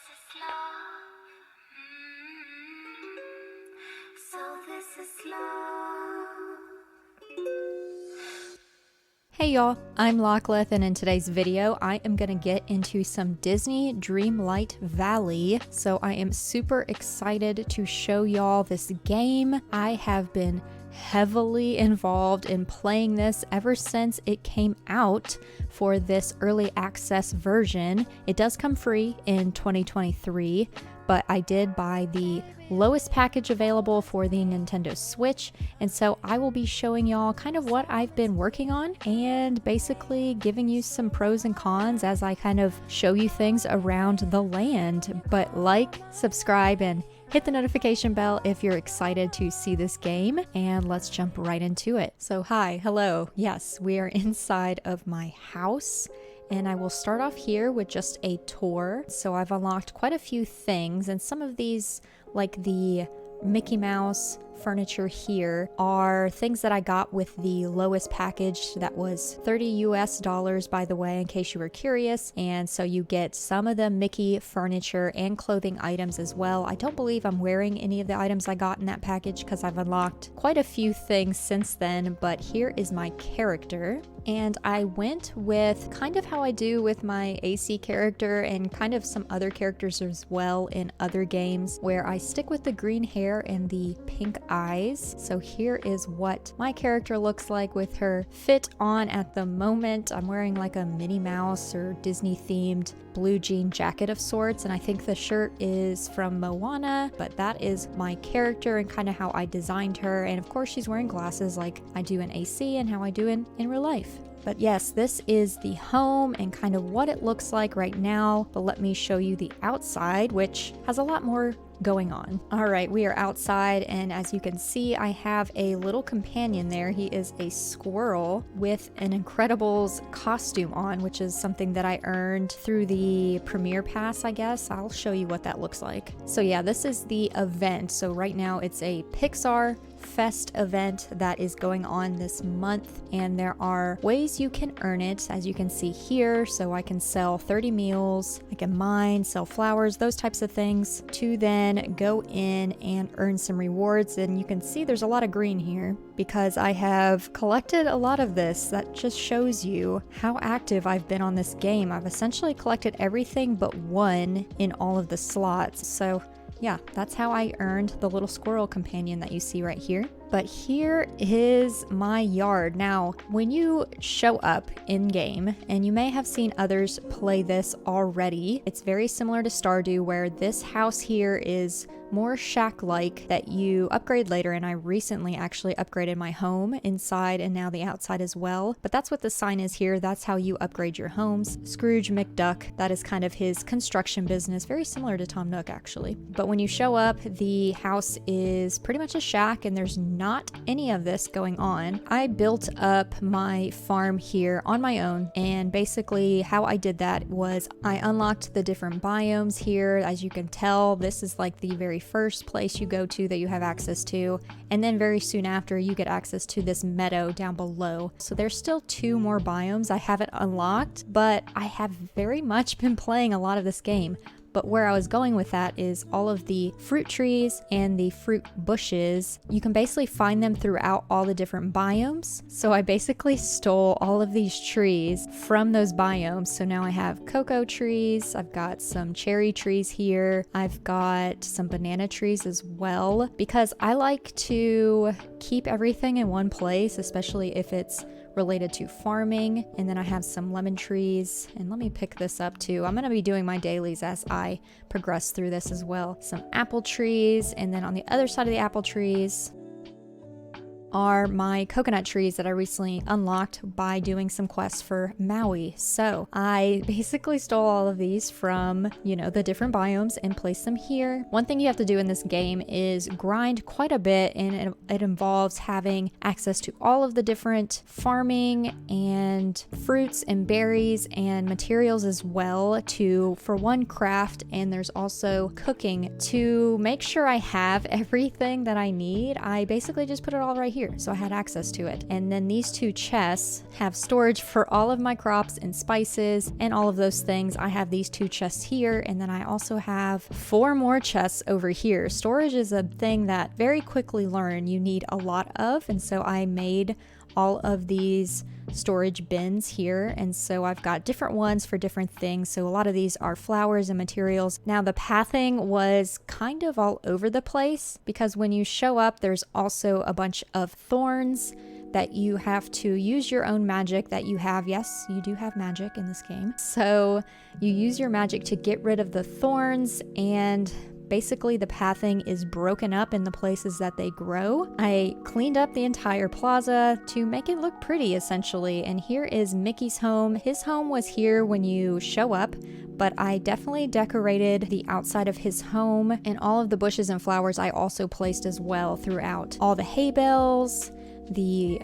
is love. So this is love. Hey y'all, I'm Lachlan, and in today's video I am going to get into some Disney Dreamlight Valley. So I am super excited to show y'all this game. I have been heavily involved in playing this ever since it came out for this early access version. It does come free in 2023, but I did buy the lowest package available for the Nintendo Switch, and so I will be showing y'all kind of what I've been working on and basically giving you some pros and cons as I kind of show you things around the land. But like, subscribe, and hit the notification bell if you're excited to see this game, and let's jump right into it. So hi, hello. Yes, we are inside of my house. And I will start off here with just a tour. So I've unlocked quite a few things, and some of these, like the Mickey Mouse furniture here, are things that I got with the lowest package that was $30 US, by the way, in case you were curious. And so you get some of the Mickey furniture and clothing items as well. I don't believe I'm wearing any of the items I got in that package because I've unlocked quite a few things since then, but here is my character. And I went with kind of how I do with my AC character and kind of some other characters as well in other games, where I stick with the green hair and the pink eyes. So here is what my character looks like with her fit on at the moment. I'm wearing like a Minnie Mouse or Disney themed blue jean jacket of sorts, and I think the shirt is from Moana, but that is my character and kind of how I designed her. And of course she's wearing glasses like I do in AC and how I do in real life. But yes, this is the home and kind of what it looks like right now. But let me show you the outside, which has a lot more going on. All right, we are outside, and as you can see, I have a little companion there. He is a squirrel with an Incredibles costume on, which is something that I earned through the Premiere Pass, I guess. I'll show you what that looks like. So yeah, this is the event. So right now it's a Pixar Fest event that is going on this month, and there are ways you can earn it, as you can see here. So I can sell 30 meals, I can mine, sell flowers, those types of things, to then go in and earn some rewards. And you can see there's a lot of green here because I have collected a lot of this. That just shows you how active I've been on this game. I've essentially collected everything but one in all of the slots. So yeah, that's how I earned the little squirrel companion that you see right here. But here is my yard. Now, when you show up in game, and you may have seen others play this already, it's very similar to Stardew, where this house here is more shack-like that you upgrade later, and I recently actually upgraded my home inside and now the outside as well. But that's what the sign is here. That's how you upgrade your homes. Scrooge McDuck, that is kind of his construction business, very similar to Tom Nook actually. But when you show up, the house is pretty much a shack, and there's not any of this going on. I built up my farm here on my own, and basically how I did that was I unlocked the different biomes here. As you can tell, this is like the very first place you go to that you have access to, and then very soon after you get access to this meadow down below. So there's still 2 more biomes I haven't unlocked, but I have very much been playing a lot of this game. But where I was going with that is all of the fruit trees and the fruit bushes. You can basically find them throughout all the different biomes. So I basically stole all of these trees from those biomes. So now I have cocoa trees, I've got some cherry trees here, I've got some banana trees as well, because I like to keep everything in one place, especially if it's related to farming. And then I have some lemon trees, and let me pick this up too. I'm going to be doing my dailies as I progress through this as well. Some apple trees, and then on the other side of the apple trees are my coconut trees that I recently unlocked by doing some quests for Maui. So I basically stole all of these from, the different biomes and placed them here. One thing you have to do in this game is grind quite a bit, and it involves having access to all of the different farming and fruits and berries and materials as well for one craft, and there's also cooking. To make sure I have everything that I need, I basically just put it all right here. here, so I had access to it. And then these 2 chests have storage for all of my crops and spices and all of those things. I have these 2 chests here, and then I also have 4 more chests over here. Storage is a thing that very quickly learn you need a lot of, and so I made all of these storage bins here, and so I've got different ones for different things. So a lot of these are flowers and materials. Now the pathing was kind of all over the place because when you show up, there's also a bunch of thorns that you have to use your own magic that you have. Yes, you do have magic in this game. So you use your magic to get rid of the thorns, and basically the pathing is broken up in the places that they grow. I cleaned up the entire plaza to make it look pretty essentially, and here is Mickey's home. His home was here when you show up, but I definitely decorated the outside of his home, and all of the bushes and flowers I also placed as well throughout. All the hay bales, the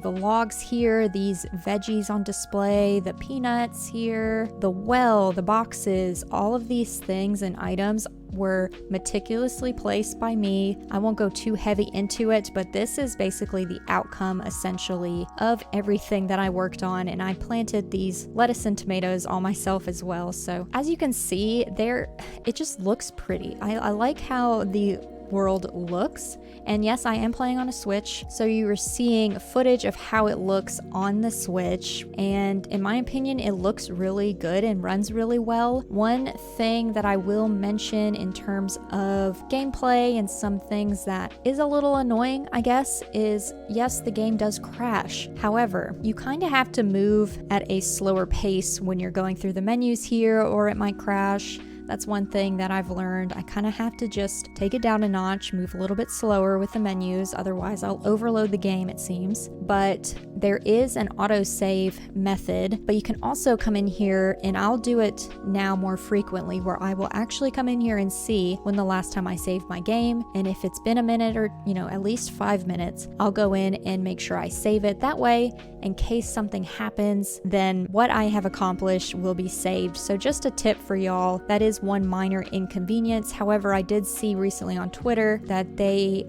logs here, these veggies on display, the peanuts here, the well, the boxes, all of these things and items were meticulously placed by me. I won't go too heavy into it, but this is basically the outcome essentially of everything that I worked on, and I planted these lettuce and tomatoes all myself as well. So as you can see there, it just looks pretty. I like how the world looks, and yes, I am playing on a Switch, so you are seeing footage of how it looks on the Switch, and in my opinion it looks really good and runs really well. One thing that I will mention in terms of gameplay and some things that is a little annoying, I guess, is yes, the game does crash. However, you kind of have to move at a slower pace when you're going through the menus here, or it might crash. That's one thing that I've learned. I kind of have to just take it down a notch, move a little bit slower with the menus, otherwise I'll overload the game, it seems. But there is an autosave method, but you can also come in here, and I'll do it now more frequently, where I will actually come in here and see when the last time I saved my game, and if it's been a minute or, at least 5 minutes, I'll go in and make sure I save it. That way, in case something happens, then what I have accomplished will be saved. So just a tip for y'all, that is one minor inconvenience. However, I did see recently on Twitter that they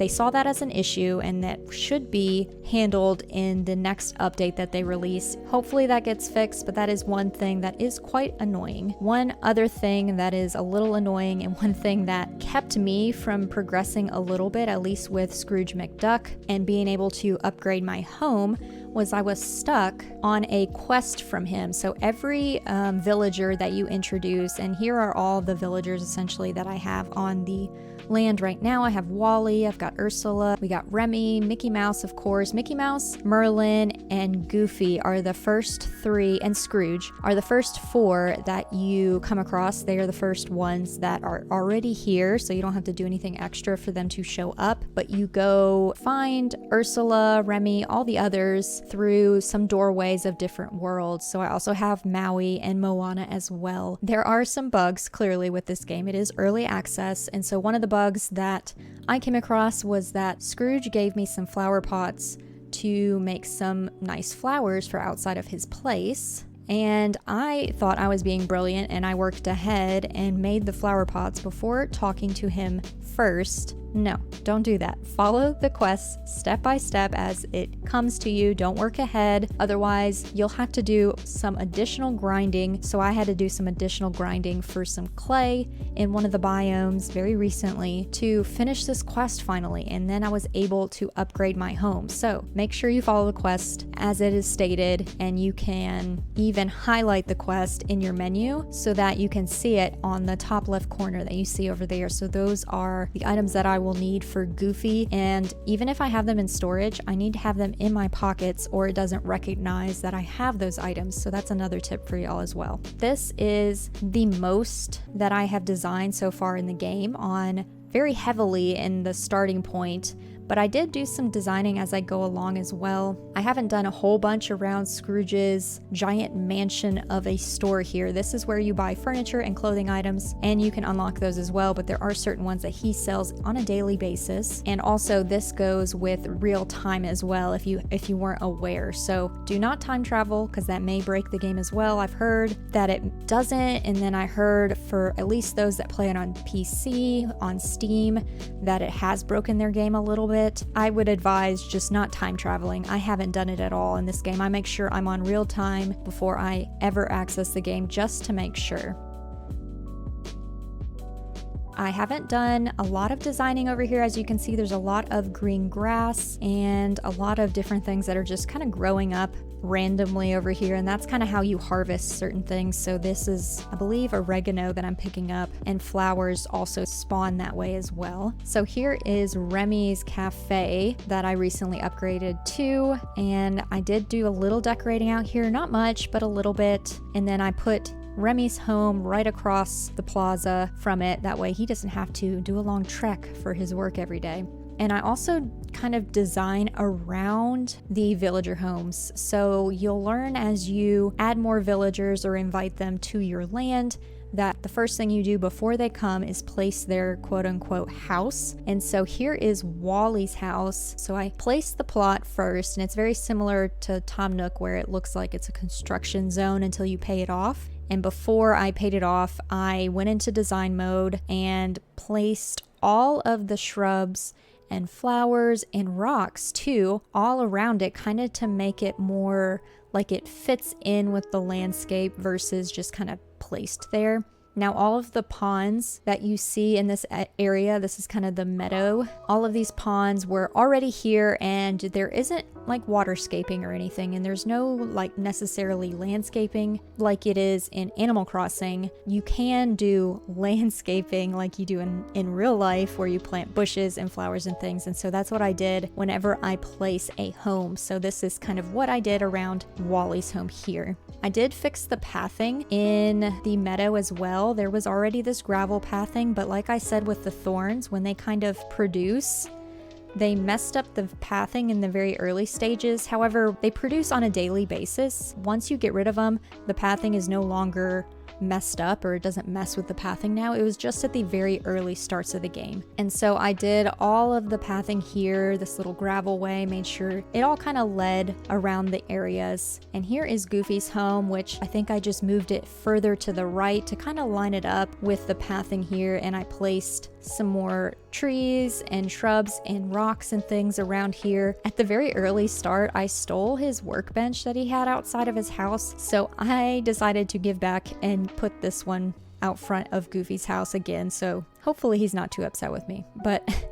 saw that as an issue, and that should be handled in the next update that they release. Hopefully that gets fixed, but that is one thing that is quite annoying. One other thing that is a little annoying, and one thing that kept me from progressing a little bit, at least with Scrooge McDuck and being able to upgrade my home, was I was stuck on a quest from him. So every villager that you introduce, and here are all the villagers essentially that I have on the land right now. I have Wally, I've got Ursula, we got Remy, Mickey Mouse, of course. Mickey Mouse, Merlin, and Goofy are the first 3, and Scrooge are the first 4 that you come across. They are the first ones that are already here, so you don't have to do anything extra for them to show up, but you go find Ursula, Remy, all the others through some doorways of different worlds. So I also have Maui and Moana as well. There are some bugs clearly with this game. It is early access, and so one of the bugs that I came across was that Scrooge gave me some flower pots to make some nice flowers for outside of his place. And I thought I was being brilliant, and I worked ahead and made the flower pots before talking to him first. No, don't do that. Follow the quest step by step as it comes to you. Don't work ahead. Otherwise, you'll have to do some additional grinding. So I had to do some additional grinding for some clay in one of the biomes very recently to finish this quest finally. And then I was able to upgrade my home. So make sure you follow the quest as it is stated, and you can even highlight the quest in your menu so that you can see it on the top left corner that you see over there. So those are the items that I will need for Goofy, and even if I have them in storage, I need to have them in my pockets or it doesn't recognize that I have those items. So that's another tip for y'all as well. This is the most that I have designed so far in the game, on very heavily in the starting point, but I did do some designing as I go along as well. I haven't done a whole bunch around Scrooge's giant mansion of a store here. This is where you buy furniture and clothing items, and you can unlock those as well, but there are certain ones that he sells on a daily basis. And also this goes with real time as well, if you weren't aware. So do not time travel, because that may break the game as well. I've heard that it doesn't, and then I heard for at least those that play it on PC, on Steam, that it has broken their game a little bit. bit. I would advise just not time traveling. I haven't done it at all in this game. I make sure I'm on real time before I ever access the game just to make sure. I haven't done a lot of designing over here. As you can see, there's a lot of green grass and a lot of different things that are just kind of growing up randomly over here, and that's kind of how you harvest certain things. So this is, I believe, oregano that I'm picking up, and flowers also spawn that way as well. So here is Remy's cafe that I recently upgraded to, and I did do a little decorating out here, not much, but a little bit, and then I put Remy's home right across the plaza from it. That way he doesn't have to do a long trek for his work every day. And I also kind of design around the villager homes. So you'll learn as you add more villagers or invite them to your land that the first thing you do before they come is place their quote-unquote house. And so here is Wally's house. So I placed the plot first, and it's very similar to Tom Nook, where it looks like it's a construction zone until you pay it off. And before I paid it off, I went into design mode and placed all of the shrubs and flowers and rocks too all around it, kind of to make it more like it fits in with the landscape versus just kind of placed there. Now all of the ponds that you see in this area, this is kind of the meadow, all of these ponds were already here, and there isn't like waterscaping or anything, and there's no like necessarily landscaping like it is in Animal Crossing. You can do landscaping like you do in real life, where you plant bushes and flowers and things, and so that's what I did whenever I place a home. So this is kind of what I did around Wally's home here. I did fix the pathing in the meadow as well. There was already this gravel pathing, but like I said with the thorns, when they kind of produce, they messed up the pathing in the very early stages. However, they produce on a daily basis. Once you get rid of them, the pathing is no longer messed up, or it doesn't mess with the pathing now. It was just at the very early starts of the game. And so I did all of the pathing here, this little gravel way, made sure it all kind of led around the areas. And here is Goofy's home, which I think I just moved it further to the right to kind of line it up with the pathing here, and I placed some more trees and shrubs and rocks and things around here. At the very early start, I stole his workbench that he had outside of his house, so I decided to give back and put this one out front of Goofy's house again, so hopefully he's not too upset with me. But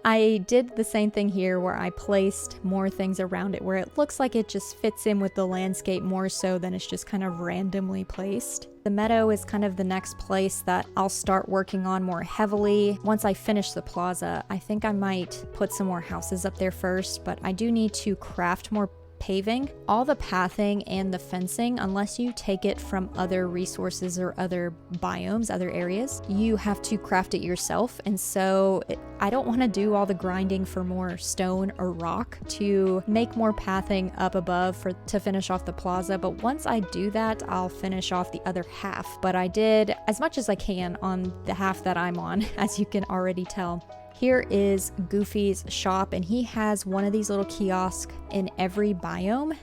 I did the same thing here, where I placed more things around it where it looks like it just fits in with the landscape more so than it's just kind of randomly placed. The meadow is kind of the next place that I'll start working on more heavily. Once I finish the plaza, I think I might put some more houses up there first, but I do need to craft more paving. All the pathing and the fencing, unless you take it from other resources or other biomes, other areas, you have to craft it yourself. And so I don't want to do all the grinding for more stone or rock to make more pathing up above to finish off the plaza. But once I do that, I'll finish off the other half. But I did as much as I can on the half that I'm on, as you can already tell. Here is Goofy's shop, and he has one of these little kiosks in every biome.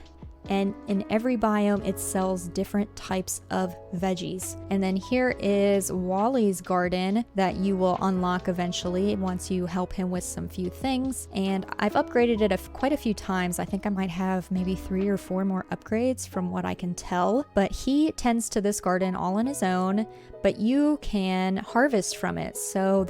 And in every biome, it sells different types of veggies. And then here is Wally's garden that you will unlock eventually once you help him with some few things. And I've upgraded it quite a few times. I think I might have maybe 3 or 4 more upgrades from what I can tell. But he tends to this garden all on his own, but you can harvest from it. So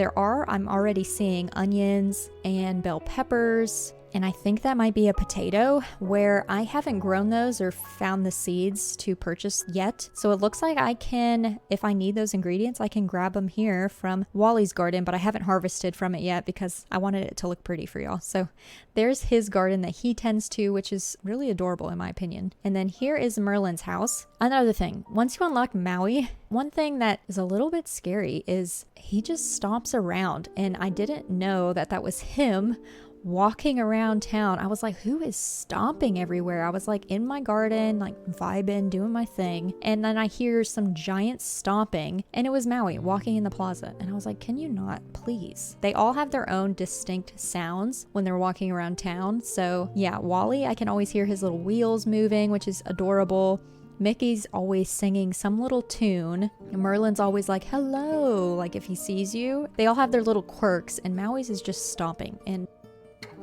I'm already seeing onions and bell peppers, and I think that might be a potato, where I haven't grown those or found the seeds to purchase yet. So it looks like I can, if I need those ingredients, I can grab them here from Wally's garden, but I haven't harvested from it yet because I wanted it to look pretty for y'all. So there's his garden that he tends to, which is really adorable in my opinion. And then here is Merlin's house. Another thing, once you unlock Maui, one thing that is a little bit scary is he just stomps around, and I didn't know that that was him walking around town. I was like, who is stomping everywhere? I was like in my garden, like vibing, doing my thing. And then I hear some giant stomping, and it was Maui walking in the plaza. And I was like, can you not, please? They all have their own distinct sounds when they're walking around town. So yeah, Wally, I can always hear his little wheels moving, which is adorable. Mickey's always singing some little tune. Merlin's always like, hello, like if he sees you. They all have their little quirks, and Maui's is just stomping. And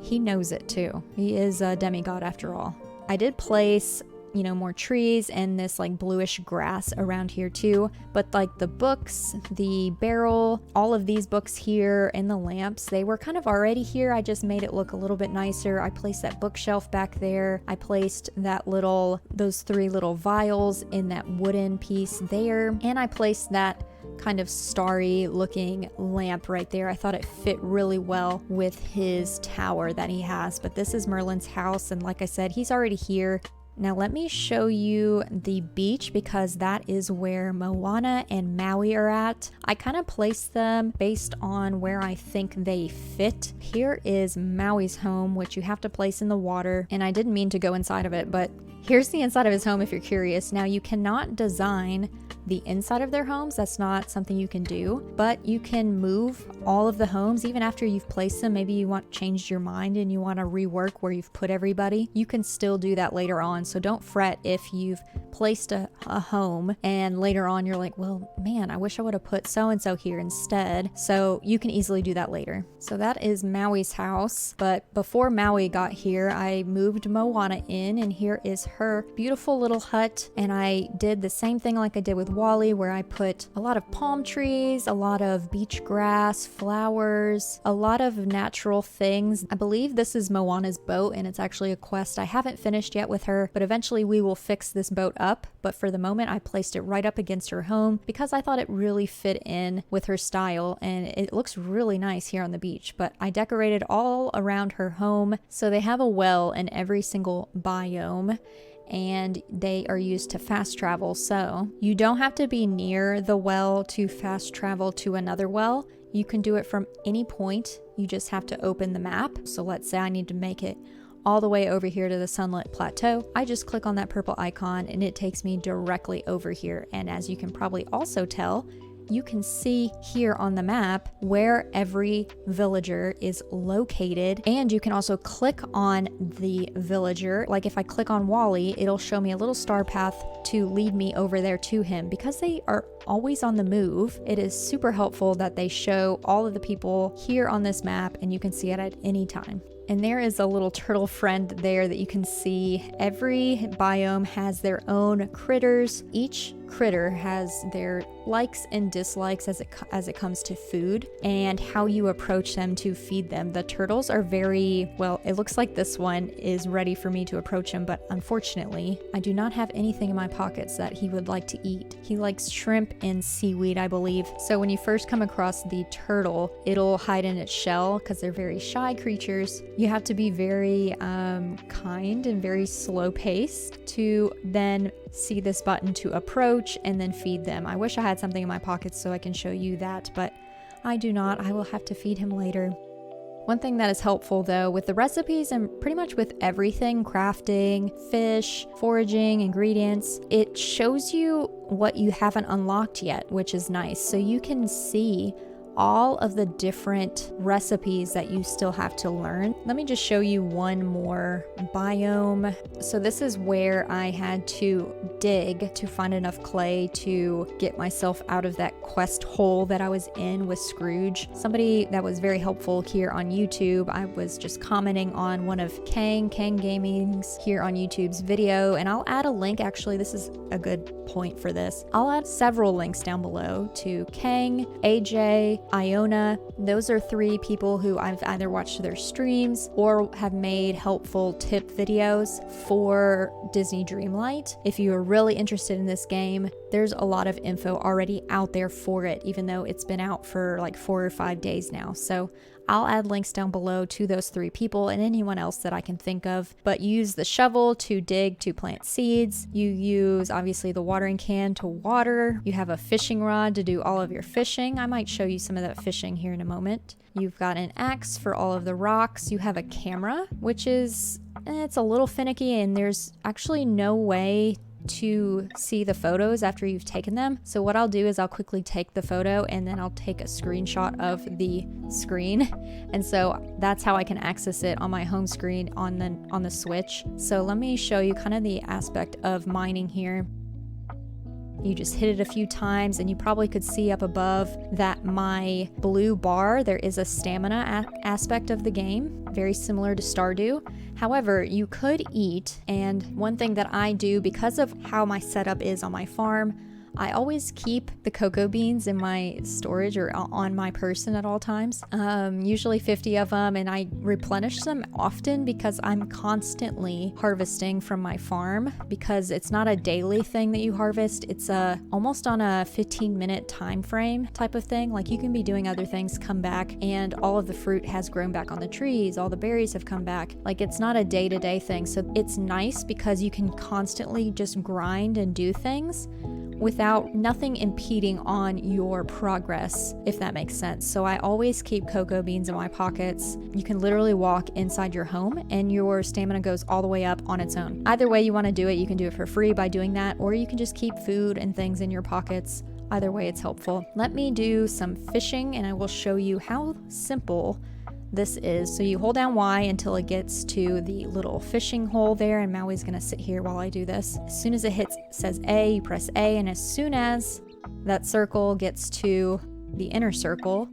he knows it too. He is a demigod after all. I did place, you know, more trees and this like bluish grass around here too, but like the books, the barrel, all of these books here and the lamps, they were kind of already here. I just made it look a little bit nicer. I placed that bookshelf back there. I placed those 3 little vials in that wooden piece there, and I placed that kind of starry looking lamp right there. I thought it fit really well with his tower that he has. But this is Merlin's house, and like I said, he's already here. Now let me show you the beach, because that is where Moana and Maui are at. I kind of placed them based on where I think they fit. Here is Maui's home, which you have to place in the water, and I didn't mean to go inside of it, but here's the inside of his home if you're curious. Now you cannot design the inside of their homes. That's not something you can do, but you can move all of the homes even after you've placed them. Maybe you changed your mind and you want to rework where you've put everybody. You can still do that later on. So don't fret if you've placed a home and later on you're like, well, man, I wish I would have put so-and-so here instead. So you can easily do that later. So that is Maui's house. But before Maui got here, I moved Moana in, and here is her beautiful little hut. And I did the same thing like I did with Wally, where I put a lot of palm trees, a lot of beach grass, flowers, a lot of natural things. I believe this is Moana's boat, and it's actually a quest I haven't finished yet with her, but eventually we will fix this boat up. But for the moment, I placed it right up against her home because I thought it really fit in with her style, and it looks really nice here on the beach. But I decorated all around her home. So they have a well in every single biome, and they are used to fast travel. So you don't have to be near the well to fast travel to another well. You can do it from any point. You just have to open the map. So let's say I need to make it all the way over here to the Sunlit Plateau. I just click on that purple icon and it takes me directly over here. And as you can probably also tell, you can see here on the map where every villager is located, and you can also click on the villager. Like if I click on Wally, it'll show me a little star path to lead me over there to him. Because they are always on the move, it is super helpful that they show all of the people here on this map, and you can see it at any time. And there is a little turtle friend there that you can see. Every biome has their own critters. Each critter has their likes and dislikes as it comes to food and how you approach them to feed them. The turtles are very, well, it looks like this one is ready for me to approach him, but unfortunately, I do not have anything in my pockets that he would like to eat. He likes shrimp and seaweed, I believe. So when you first come across the turtle, it'll hide in its shell because they're very shy creatures. You have to be very kind and very slow paced to then see this button to approach and then feed them. I wish I had something in my pockets so I can show you that, but I do not. I will have to feed him later. One thing that is helpful though with the recipes and pretty much with everything, crafting, fish, foraging, ingredients, it shows you what you haven't unlocked yet, which is nice. So you can see all of the different recipes that you still have to learn. Let me just show you one more biome. So this is where I had to dig to find enough clay to get myself out of that quest hole that I was in with Scrooge. Somebody that was very helpful here on YouTube, I was just commenting on one of Kang Gaming's here on YouTube's video, and I'll add a link. Actually, this is a good point for this. I'll add several links down below to Kang, AJ, Iona. Those are 3 people who I've either watched their streams or have made helpful tip videos for Disney Dreamlight. If you are really interested in this game, there's a lot of info already out there for it, even though it's been out for like 4 or 5 days now. So I'll add links down below to those 3 people and anyone else that I can think of. But you use the shovel to dig to plant seeds. You use obviously the watering can to water. You have a fishing rod to do all of your fishing. I might show you some of that fishing here in a moment. You've got an axe for all of the rocks. You have a camera, which is, it's a little finicky, and there's actually no way to see the photos after you've taken them. So what I'll do is I'll quickly take the photo and then I'll take a screenshot of the screen. And so that's how I can access it on my home screen on the Switch. So let me show you kind of the aspect of mining here. You just hit it a few times, and you probably could see up above that my blue bar, there is a stamina aspect of the game, very similar to Stardew. However, you could eat, and one thing that I do because of how my setup is on my farm, I always keep the cocoa beans in my storage or on my person at all times, usually 50 of them, and I replenish them often because I'm constantly harvesting from my farm, because it's not a daily thing that you harvest. It's almost on a 15-minute time frame type of thing. Like, you can be doing other things, come back, and all of the fruit has grown back on the trees, all the berries have come back. Like, it's not a day-to-day thing, so it's nice because you can constantly just grind and do things without nothing impeding on your progress, if that makes sense. So I always keep cocoa beans in my pockets. You can literally walk inside your home and your stamina goes all the way up on its own. Either way you want to do it, you can do it for free by doing that, or you can just keep food and things in your pockets. Either way, it's helpful. Let me do some fishing and I will show you how simple this is. So you hold down Y until it gets to the little fishing hole there, and Maui's gonna sit here while I do this. As soon as it says A, you press A, and as soon as that circle gets to the inner circle,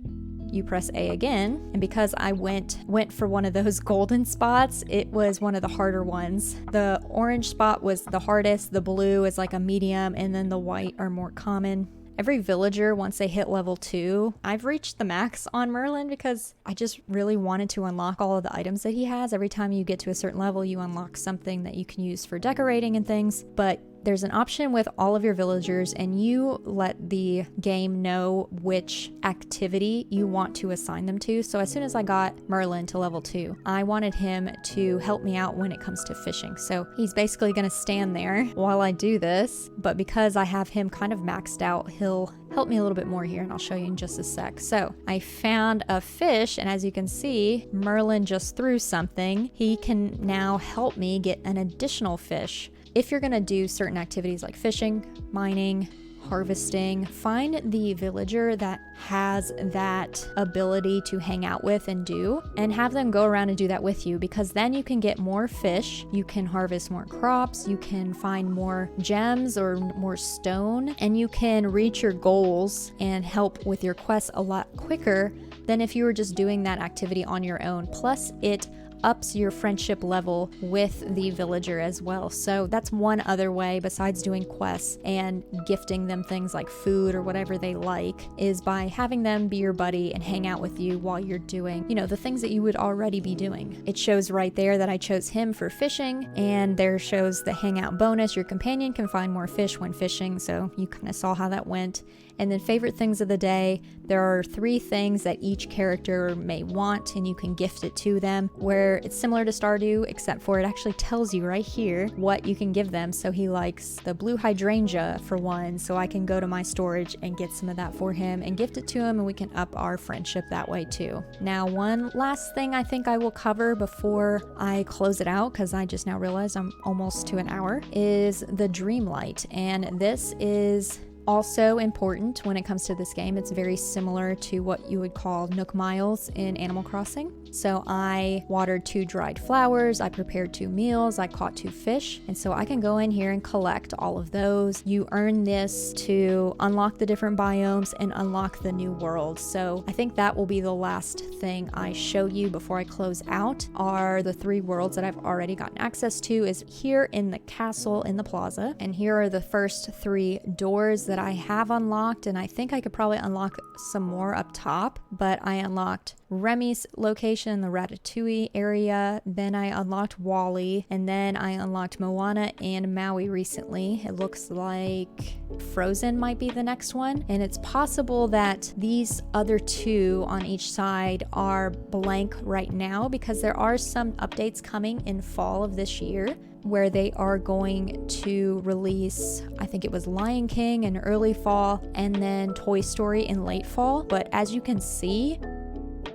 you press A again. And because I went for one of those golden spots, it was one of the harder ones. The orange spot was the hardest, the blue is like a medium, and then the white are more common. Every villager, once they hit level 2, I've reached the max on Merlin because I just really wanted to unlock all of the items that he has. Every time you get to a certain level, you unlock something that you can use for decorating and things, but there's an option with all of your villagers, and you let the game know which activity you want to assign them to. So as soon as I got Merlin to level 2, I wanted him to help me out when it comes to fishing. So he's basically going to stand there while I do this, but because I have him kind of maxed out, he'll help me a little bit more here, and I'll show you in just a sec. So I found a fish, and as you can see, Merlin just threw something. He can now help me get an additional fish. If you're gonna do certain activities like fishing, mining, harvesting, find the villager that has that ability to hang out with and do, and have them go around and do that with you, because then you can get more fish, you can harvest more crops, you can find more gems or more stone, and you can reach your goals and help with your quests a lot quicker than if you were just doing that activity on your own. Plus, it ups your friendship level with the villager as well. So that's one other way besides doing quests and gifting them things like food or whatever they like, is by having them be your buddy and hang out with you while you're doing, you know, the things that you would already be doing. It shows right there that I chose him for fishing, and there shows the hangout bonus. Your companion can find more fish when fishing, so you kind of saw how that went. And then favorite things of the day, there are 3 things that each character may want, and you can gift it to them, where it's similar to Stardew, except for it actually tells you right here what you can give them. So he likes the blue hydrangea for one, so I can go to my storage and get some of that for him and gift it to him, and we can up our friendship that way too. Now, one last thing I think I will cover before I close it out, because I just now realized I'm almost to an hour, is the Dreamlight. And this is also important when it comes to this game. It's very similar to what you would call Nook Miles in Animal Crossing. So I watered 2 dried flowers, I prepared 2 meals, I caught 2 fish, and so I can go in here and collect all of those. You earn this to unlock the different biomes and unlock the new world. So I think that will be the last thing I show you before I close out, are the 3 worlds that I've already gotten access to, is here in the castle in the plaza. And here are the first 3 doors that I have unlocked, and I think I could probably unlock some more up top, but I unlocked Remy's location, the Ratatouille area, then I unlocked Wally, and then I unlocked Moana and Maui recently. It looks like Frozen might be the next one, and it's possible that these other 2 on each side are blank right now, because there are some updates coming in fall of this year where they are going to release, I think it was Lion King in early fall, and then Toy Story in late fall. But as you can see,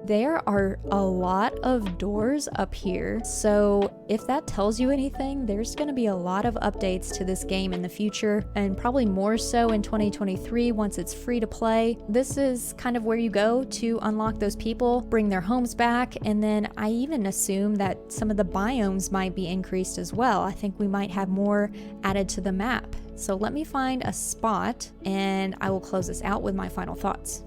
There are a lot of doors up here, so if that tells you anything, there's going to be a lot of updates to this game in the future, and probably more so in 2023 once it's free to play. This is kind of where you go to unlock those people, bring their homes back, and then I even assume that some of the biomes might be increased as well. I think we might have more added to the map. So let me find a spot and I will close this out with my final thoughts.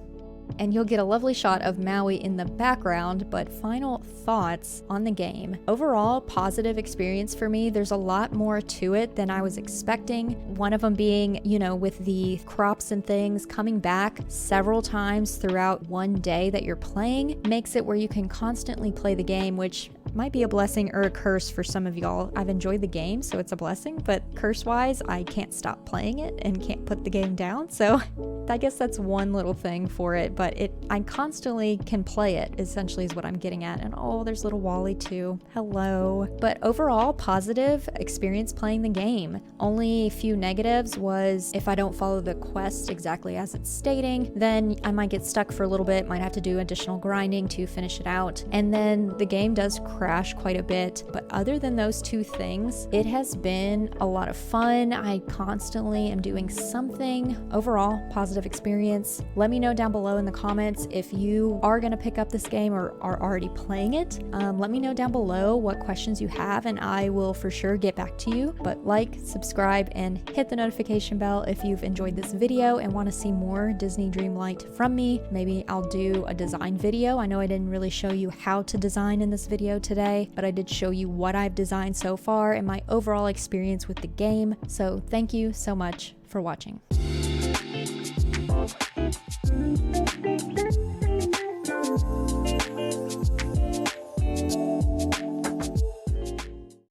And you'll get a lovely shot of Maui in the background, but final thoughts on the game. Overall, positive experience for me. There's a lot more to it than I was expecting. One of them being, with the crops and things coming back several times throughout one day that you're playing makes it where you can constantly play the game, which might be a blessing or a curse for some of y'all. I've enjoyed the game, so it's a blessing, but curse-wise, I can't stop playing it and can't put the game down, so I guess that's one little thing for it, but I constantly can play it, essentially is what I'm getting at. And oh, there's little Wally too. Hello. But overall, positive experience playing the game. Only a few negatives was if I don't follow the quest exactly as it's stating, then I might get stuck for a little bit, might have to do additional grinding to finish it out. And then the game does crash quite a bit. But other than those two things, it has been a lot of fun. I constantly am doing something. Overall, positive experience. Let me know down below in the comments if you are going to pick up this game or are already playing it. Let me know down below what questions you have and I will for sure get back to you. But like, subscribe, and hit the notification bell if you've enjoyed this video and want to see more Disney Dreamlight from me. Maybe I'll do a design video. I know I didn't really show you how to design in this video today, but I did show you what I've designed so far and my overall experience with the game. So thank you so much for watching.